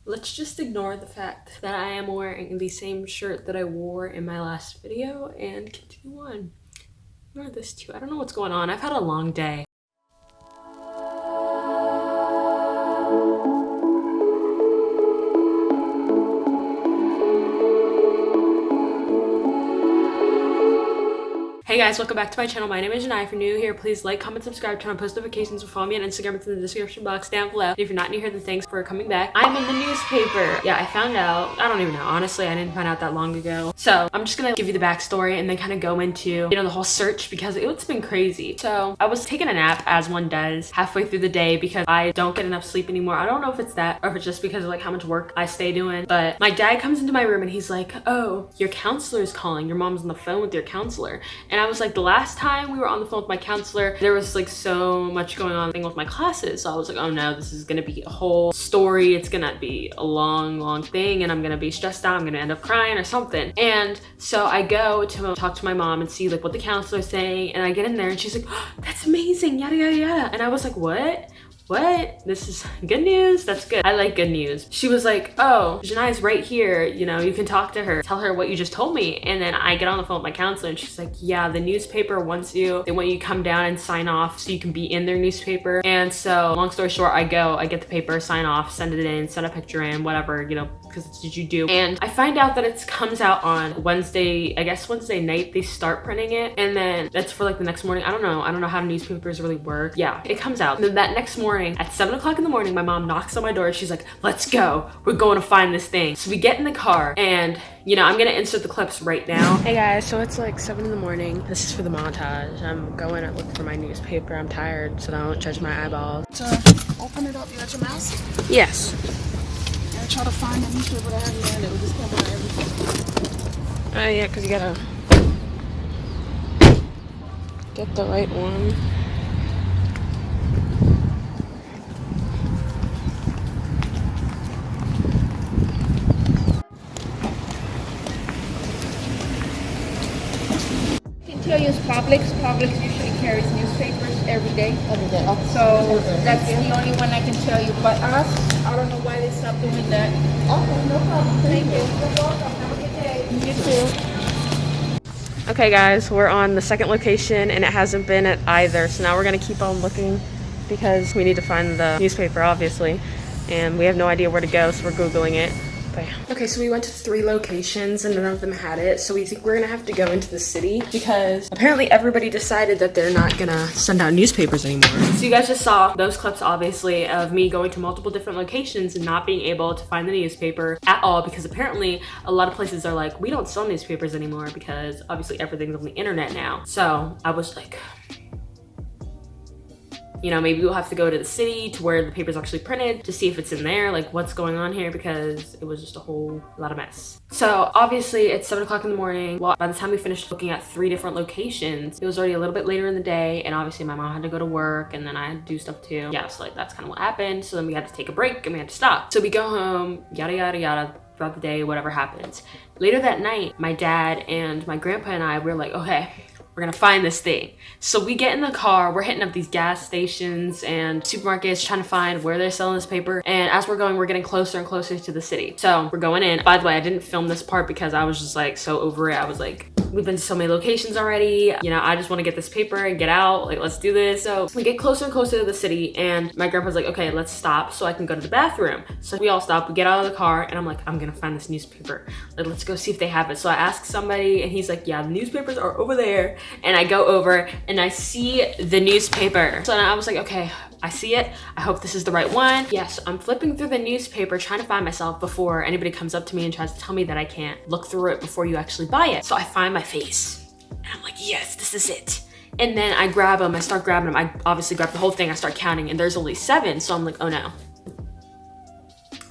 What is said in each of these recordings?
let's just ignore the fact that I am wearing the same shirt that I wore in my last video and continue on. Ignore this too. I don't know what's going on. I've had a long day. Hey guys, welcome back to my channel. My name is Zhani. If you're new here, please like, comment, subscribe, turn on post notifications, or follow me on Instagram. It's in the description box down below. And if you're not new here, then thanks for coming back. I'm in the newspaper. Yeah, I found out, I don't even know. Honestly, I didn't find out that long ago. So I'm just gonna give you the backstory and then kind of go into, you know, the whole search because it's been crazy. So I was taking a nap, as one does, halfway through the day because I don't get enough sleep anymore. I don't know if it's that or if it's just because of like how much work I stay doing. But my dad comes into my room and he's like, oh, your counselor is calling. Your mom's on the phone with your counselor. And I was like, the last time we were on the phone with my counselor, there was like so much going on with my classes. So I was like, oh no, this is gonna be a whole story. It's gonna be a long thing and I'm gonna be stressed out. I'm gonna end up crying or something. And so I go to talk to my mom and see like what the counselor's saying. And I get in there and she's like, oh, that's amazing, yada, yada, yada. And I was like, what? This is good news? That's good. I like good news. She was like, oh, Zhani's right here. You know, you can talk to her. Tell her what you just told me. And then I get on the phone with my counselor and she's like, yeah, the newspaper wants you. They want you to come down and sign off so you can be in their newspaper. And so long story short, I get the paper, sign off, send it in, send a picture in, whatever, you know, because it's what you do. And I find out that it comes out on Wednesday, I guess Wednesday night, they start printing it. And then that's for like the next morning. I don't know how newspapers really work. Yeah, it comes out. And then that next morning, at 7 o'clock in the morning, my mom knocks on my door. She's like, let's go. We're going to find this thing. So we get in the car and, you know, I'm going to insert the clips right now. Hey guys, so it's like 7 in the morning. This is for the montage. I'm going to look for my newspaper. I'm tired, so don't judge my eyeballs. To open it up, you got your mouse? Yes. I try to find the newspaper that I have here and it will just come by everything. Oh yeah, because you gotta get the right one. Tell you is Publix usually carries newspapers every day. So that's the only one I can tell you. But us, I don't know why they stopped doing that. Okay, no problem. Thank you. You're welcome. Have a good day. You too. Okay guys, we're on the second location and it hasn't been at either. So now we're gonna keep on looking because we need to find the newspaper, obviously. And we have no idea where to go, so we're Googling it. Okay, so we went to 3 locations and none of them had it. So we think we're gonna have to go into the city because apparently everybody decided that they're not gonna send out newspapers anymore. So you guys just saw those clips, obviously, of me going to multiple different locations and not being able to find the newspaper at all because apparently a lot of places are like, we don't sell newspapers anymore because obviously everything's on the internet now. So I was like, you know, maybe we'll have to go to the city to where the paper's actually printed to see if it's in there, like what's going on here, because it was just a whole lot of mess. So obviously it's 7 o'clock in the morning. Well, by the time we finished looking at 3 different locations, it was already a little bit later in the day. And obviously my mom had to go to work and then I had to do stuff too. Yeah, so like that's kind of what happened. So then we had to take a break and we had to stop. So we go home, yada, yada, yada, throughout the day, whatever happens. Later that night, my dad and my grandpa and I were like, okay, we're gonna find this thing. So we get in the car, we're hitting up these gas stations and supermarkets trying to find where they're selling this paper. And as we're going, we're getting closer and closer to the city. So we're going in. By the way, I didn't film this part because I was just like so over it. I was like, we've been to so many locations already. You know, I just wanna get this paper and get out. Like, let's do this. So we get closer and closer to the city and my grandpa's like, okay, let's stop so I can go to the bathroom. So we all stop, we get out of the car and I'm like, I'm gonna find this newspaper. Like, let's go see if they have it. So I ask somebody and he's like, yeah, the newspapers are over there. And I go over and I see the newspaper. So then I was like, okay, I see it. I hope this is the right one. Yes, I'm flipping through the newspaper trying to find myself before anybody comes up to me and tries to tell me that I can't look through it before you actually buy it. So I find my face and I'm like, yes, this is it. And then I grab them, I start grabbing them. I obviously grab the whole thing, I start counting and there's only 7. So I'm like, oh no.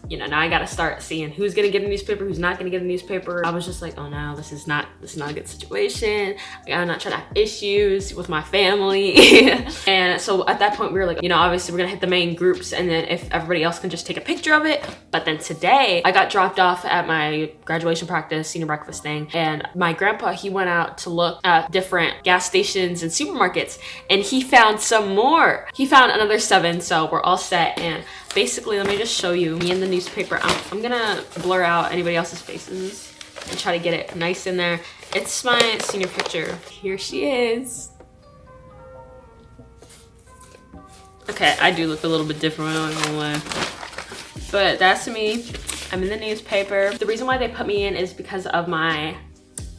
You know, now I gotta start seeing who's gonna get a newspaper, who's not gonna get a newspaper. I was just like, oh no, this is not a good situation. Like, I'm not trying to have issues with my family. And so at that point we were like, you know, obviously we're gonna hit the main groups and then if everybody else can just take a picture of it. But then today I got dropped off at my graduation practice, senior breakfast thing. And my grandpa, he went out to look at different gas stations and supermarkets and he found some more. He found another 7, so we're all set. And basically, let me just show you me in the newspaper. I'm gonna blur out anybody else's faces and try to get it nice in there. It's my senior picture. Here she is. Okay, I do look a little bit different, I'm not gonna lie. But that's me. I'm in the newspaper. The reason why they put me in is because of my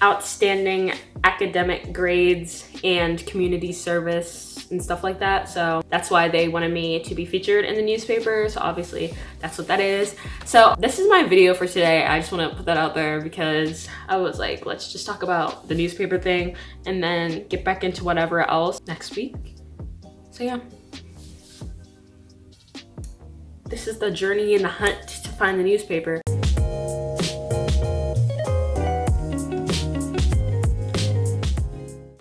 outstanding academic grades and community service and stuff like that. So that's why they wanted me to be featured in the newspaper. So obviously that's what that is. So this is my video for today. I just want to put that out there because I was like, let's just talk about the newspaper thing and then get back into whatever else next week. So yeah. This is the journey and the hunt to find the newspaper.